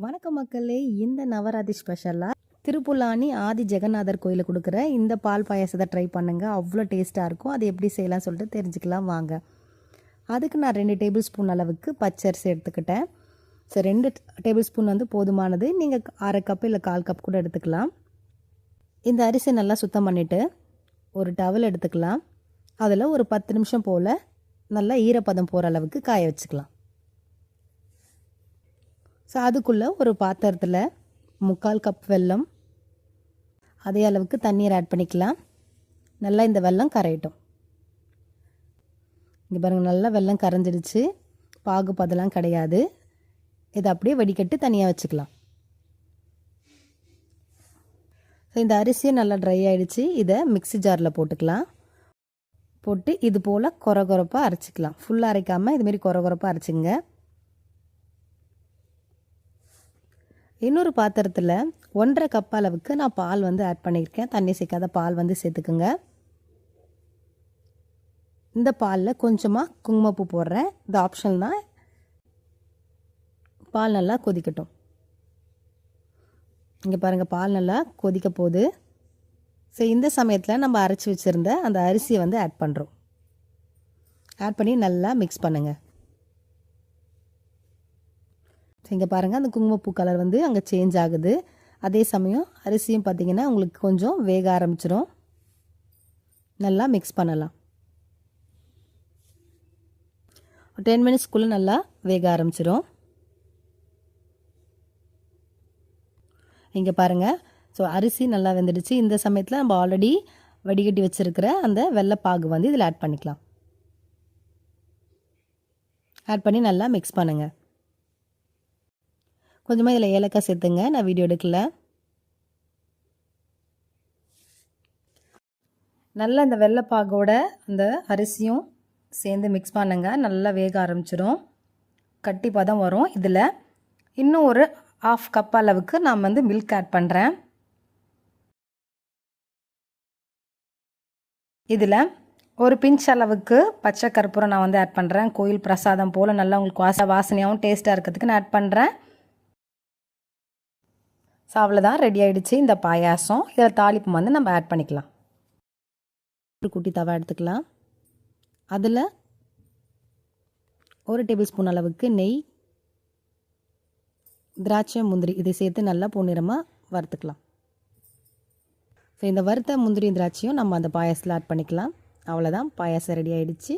வணக்கம் மக்களே, இந்த நவராத்திரி ஸ்பெஷலாக திருப்புலானி ஆதி ஜெகநாதர் கோயிலில் கொடுக்குற இந்த பால் பாயாசத்தை ட்ரை பண்ணுங்கள். அவ்வளோ டேஸ்ட்டாக இருக்கும். அது எப்படி செய்யலாம் சொல்லிட்டு தெரிஞ்சுக்கலாம் வாங்க. அதுக்கு நான் 2 டேபிள் ஸ்பூன் அளவுக்கு பச்சரிசி எடுத்துக்கிட்டேன். ஸோ 2 டேபிள் ஸ்பூன் வந்து போதுமானது. நீங்கள் 1/2 கப் இல்லை 1/4 கப் கூட எடுத்துக்கலாம். இந்த அரிசி நல்லா சுத்தம் பண்ணிவிட்டு ஒரு டவல் எடுத்துக்கலாம். அதில் ஒரு 10 நிமிஷம் போல் நல்லா ஈரப்பதம் போகிற அளவுக்கு காய வச்சுக்கலாம். ஸோ அதுக்குள்ளே ஒரு பாத்திரத்தில் 3/4 கப் வெல்லம், அதே அளவுக்கு தண்ணீர் ஆட் பண்ணிக்கலாம். நல்லா இந்த வெல்லம் கரையட்டும். இங்கே பாருங்கள், நல்லா வெல்லம் கரைஞ்சிடுச்சு. பாகு பதெல்லாம் கிடையாது. இதை அப்படியே வடிகட்டி தனியாக வச்சுக்கலாம். ஸோ இந்த அரிசியை நல்லா ட்ரை ஆகிடுச்சு. இதை மிக்ஸி ஜாரில் போட்டுக்கலாம். போட்டு இது போல் கொரகொரப்பாக அரைச்சிக்கலாம். ஃபுல்லாக அரைக்காமல் இதுமாரி கொரகொரப்பாக அரைச்சிங்க. இன்னொரு பாத்திரத்தில் 1/2 கப் அளவுக்கு நான் பால் வந்து ஆட் பண்ணியிருக்கேன். தண்ணி சேர்க்காத பால் வந்து சேர்த்துக்குங்க. இந்த பாலில் கொஞ்சமாக குங்குமப்பூ போடுறேன். இது ஆப்ஷனல் தான். பால் நல்லா கொதிக்கட்டும். இங்கே பாருங்கள், பால் நல்லா கொதிக்க போகுது. ஸோ இந்த சமயத்தில் நம்ம அரைச்சி வச்சுருந்த அந்த அரிசியை வந்து ஆட் பண்ணுறோம். ஆட் பண்ணி நல்லா மிக்ஸ் பண்ணுங்கள். இங்கே பாருங்கள், அந்த குங்குமப்பூ கலர் வந்து அங்கே சேஞ்ச் ஆகுது. அதே சமயம் அரிசியும் பார்த்திங்கன்னா உங்களுக்கு கொஞ்சம் வேக ஆரம்பிச்சிடும். நல்லா மிக்ஸ் பண்ணலாம். 10 மினிட்ஸ்க்குள்ளே நல்லா வேக ஆரம்பிச்சிடும். இங்கே பாருங்கள், ஸோ அரிசி நல்லா வெந்துடுச்சு. இந்த சமயத்தில் நம்ம ஆல்ரெடி வடிகட்டி வச்சுருக்கிற அந்த வெள்ளைப்பாகு வந்து இதில் ஆட் பண்ணிக்கலாம். ஆட் பண்ணி நல்லா மிக்ஸ் பண்ணுங்கள். கொஞ்சமாக இதில் ஏலக்காய் சேர்த்துங்க. நான் வீடியோ எடுக்கல. நல்லா இந்த வெள்ளைப்பாகோட அந்த அரிசியும் சேர்ந்து மிக்ஸ் பண்ணுங்க. நல்லா வேக ஆரம்பிச்சிடும். கட்டி பதம் வரும். இதில் இன்னும் ஒரு 1/2 கப் அளவுக்கு நான் வந்து மில்க் ஆட் பண்ணுறேன். இதில் ஒரு பிஞ்ச் அளவுக்கு பச்சை கற்பூரம் நான் வந்து ஆட் பண்ணுறேன். கோயில் பிரசாதம் போல் நல்லா உங்களுக்கு வாசனையாகவும் டேஸ்ட்டாக இருக்கிறதுக்கு நான் ஆட் பண்ணுறேன். ஸோ அவ்வளோதான், ரெடி ஆகிடுச்சு இந்த பாயாசம். இதில் தாளிப்பு வந்து நம்ம ஆட் பண்ணிக்கலாம். ஒரு குட்டி தவா எடுத்துக்கலாம். அதில் 1 டேபிள் ஸ்பூன் அளவுக்கு நெய், திராட்சை, முந்திரி இதை சேர்த்து நல்லா பொன்னிறமாக வறுத்துக்கலாம். ஸோ இந்த வறுத்த முந்திரி திராட்சையும் நம்ம அந்த பாயாசத்தில் ஆட் பண்ணிக்கலாம். அவ்வளோதான், பாயாசம் ரெடி ஆகிடுச்சு.